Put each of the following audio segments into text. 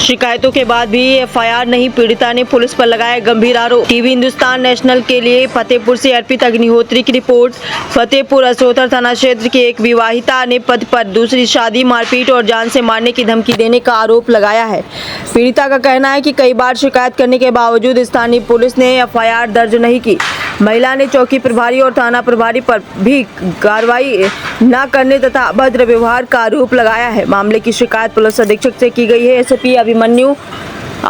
शिकायतों के बाद भी एफआईआर नहीं, पीड़िता ने पुलिस पर लगाया गंभीर आरोप। टीवी हिंदुस्तान नेशनल के लिए फतेहपुर से अर्पित अग्निहोत्री की रिपोर्ट। फतेहपुर असोथर थाना क्षेत्र की एक विवाहिता ने पति पर दूसरी शादी, मारपीट और जान से मारने की धमकी देने का आरोप लगाया है। पीड़िता का कहना है कि कई बार शिकायत करने के बावजूद स्थानीय पुलिस ने एफआईआर दर्ज नहीं की। महिला ने चौकी प्रभारी और थाना प्रभारी पर भी कार्रवाई न करने तथा अभद्र व्यवहार का आरोप लगाया है। मामले की शिकायत पुलिस अधीक्षक से की गई है। एसपी अभिमन्यु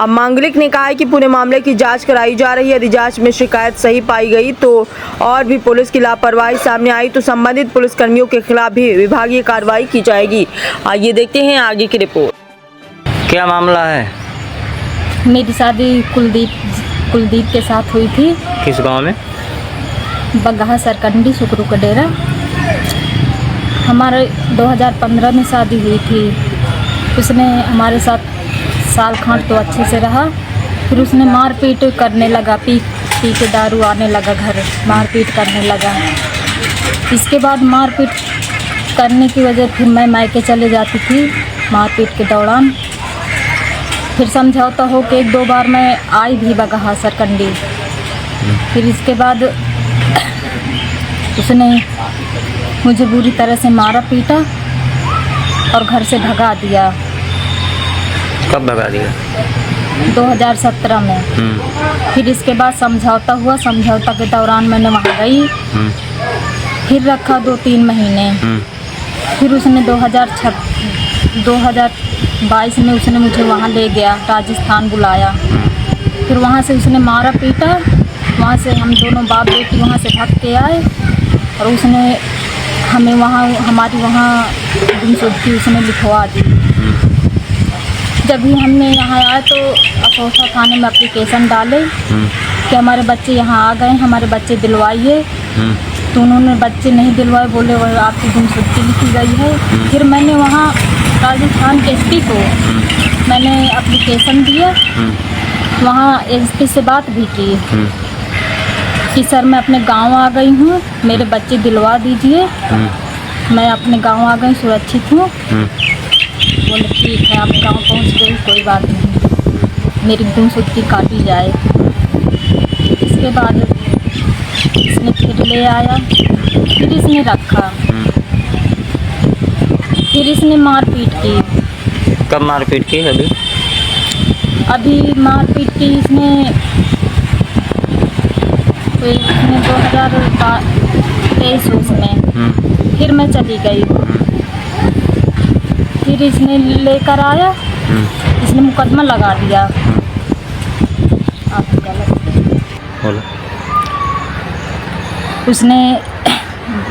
मांगलिक ने कहा है कि पूरे मामले की जांच कराई जा रही है। यदि जांच में शिकायत सही पाई गई तो और भी पुलिस की लापरवाही सामने आई तो संबंधित पुलिस कर्मियों के खिलाफ भी विभागीय कार्रवाई की जाएगी। आइए देखते हैं आगे की रिपोर्ट। क्या मामला है? मेरी शादी कुलदीप के साथ हुई थी। किस गांव में? बगहा सरकंडी सुकरू का डेरा। हमारे 2015 में शादी हुई थी। उसने हमारे साथ साल खांड तो अच्छे से रहा, फिर उसने मारपीट करने लगा, पी के दारू आने लगा, घर मारपीट करने लगा। इसके बाद मारपीट करने की वजह फिर मैं मायके चले जाती थी। मारपीट के दौरान फिर समझौता हो के 1-2 बार मैं आई भी बगहा सरकंडी। फिर इसके बाद उसने मुझे बुरी तरह से मारा, पीटा और घर से भगा दिया। कब भगा दिया? 2017 में। फिर इसके बाद समझौता हुआ। समझौता के दौरान मैंने वहाँ गई, फिर रखा 2-3 महीने। फिर उसने 2022 में उसने मुझे वहाँ ले गया, राजस्थान बुलाया। फिर वहाँ से उसने मारा, पीटा। वहाँ से हम दोनों बाप बेटी वहाँ से भाग के आए और उसने हमें हमारी वहाँ गुमशुदगी उसने लिखवा दी। जब भी हमने यहाँ आए तो असोथा थाने में एप्लीकेशन डाले कि हमारे बच्चे यहाँ आ गए, हमारे बच्चे दिलवाइए। तो उन्होंने बच्चे नहीं दिलवाए, बोले वह आपकी गुमशुदगी लिखी गई है। फिर मैंने वहाँ राजस्थान के एसपी को मैंने एप्लीकेशन दिया, वहाँ एसपी से बात भी की कि सर मैं अपने गांव आ गई हूँ, मेरे बच्चे दिलवा दीजिए, मैं अपने गांव आ गई, सुरक्षित हूँ। बोले ठीक है, आप गांव पहुँच गई, कोई बात नहीं, मेरी गुमशुदगी काटी जाए। इसके बाद इसने फिर ले आया, फिर इसने रखा, फिर इसने मारपीट की। कब मारपीट की? अभी मारपीट की इसने 2023 में। फिर मैं चली गई, फिर इसने लेकर आया, इसने मुकदमा लगा दिया। आप गलत बोलो। उसने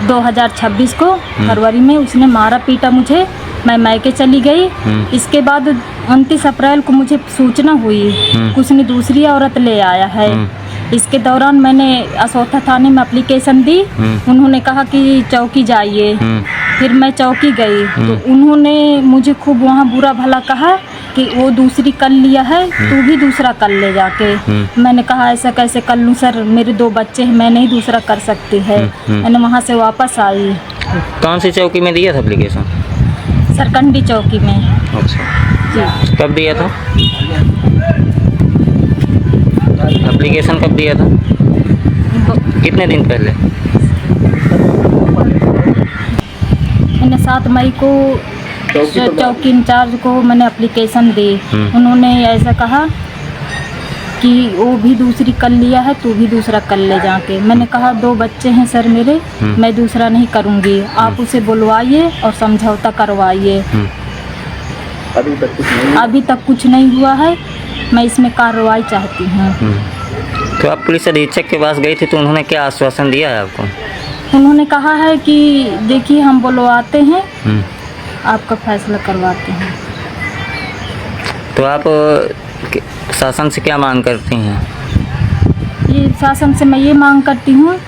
2026 को फरवरी में उसने मारा, पीटा मुझे, मैं मायके चली गई। इसके बाद 29 अप्रैल को मुझे सूचना हुई कि उसने दूसरी औरत ले आया है। इसके दौरान मैंने असोथा थाने में एप्लीकेशन दी। उन्होंने कहा कि चौकी जाइए। फिर मैं चौकी गई तो उन्होंने मुझे खूब वहाँ बुरा भला कहा कि वो दूसरी कर लिया है, तू भी दूसरा कर ले जाके। मैंने कहा ऐसा कैसे कर लूँ सर, मेरे 2 बच्चे हैं, मैं नहीं दूसरा कर सकती है। मैंने वहाँ से वापस आई। कौन सी चौकी में दिया था एप्लीकेशन? सरकंडी चौकी में। अच्छा जी। कब दिया था एप्लीकेशन? कब दिया था? कितने दिन पहले? मैंने 7 मई को चौकी इंचार्ज को मैंने एप्लीकेशन दी। उन्होंने ऐसा कहा कि वो भी दूसरी कर लिया है, तू भी दूसरा कर ले जाके। मैंने कहा 2 बच्चे हैं सर मेरे, मैं दूसरा नहीं करूँगी, आप उसे बुलवाइए और समझौता करवाइए। अभी तक कुछ नहीं हुआ है, मैं इसमें कार्रवाई चाहती हूँ। तो आप पुलिस अधीक्षक के पास गई थी तो उन्होंने क्या आश्वासन दिया है आपको? उन्होंने कहा है कि देखिए हम बुलवाते हैं, आपका फैसला करवाते हैं। तो आप शासन से क्या मांग करती हैं? ये शासन से मैं ये मांग करती हूँ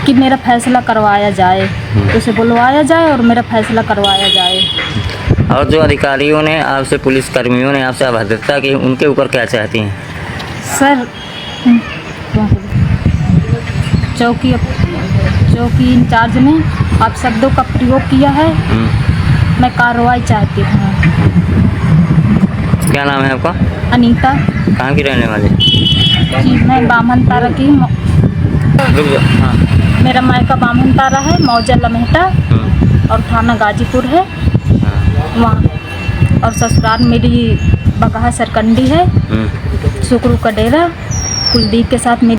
कि मेरा फैसला करवाया जाए, उसे बुलवाया जाए और मेरा फैसला करवाया जाए। और जो अधिकारियों ने आपसे, पुलिस कर्मियों ने आपसे अभद्रता की, उनके ऊपर क्या चाहती हैं? सर चौकी इंचार्ज ने आप शब्दों का प्रयोग किया है, मैं कार्रवाई चाहती हूँ। क्या नाम है आपका? अनीता कहाँ की रहने वाली? जी, मैं बामन तारा की रुक जाओ। हाँ। मेरा मायका बामन तारा है, मौजा लमेटा और थाना गाजीपुर है वहाँ, और ससुराल मेरी बगहा सरकंडी है, सुकरू का डेरा। कुलदीप के साथ मेरी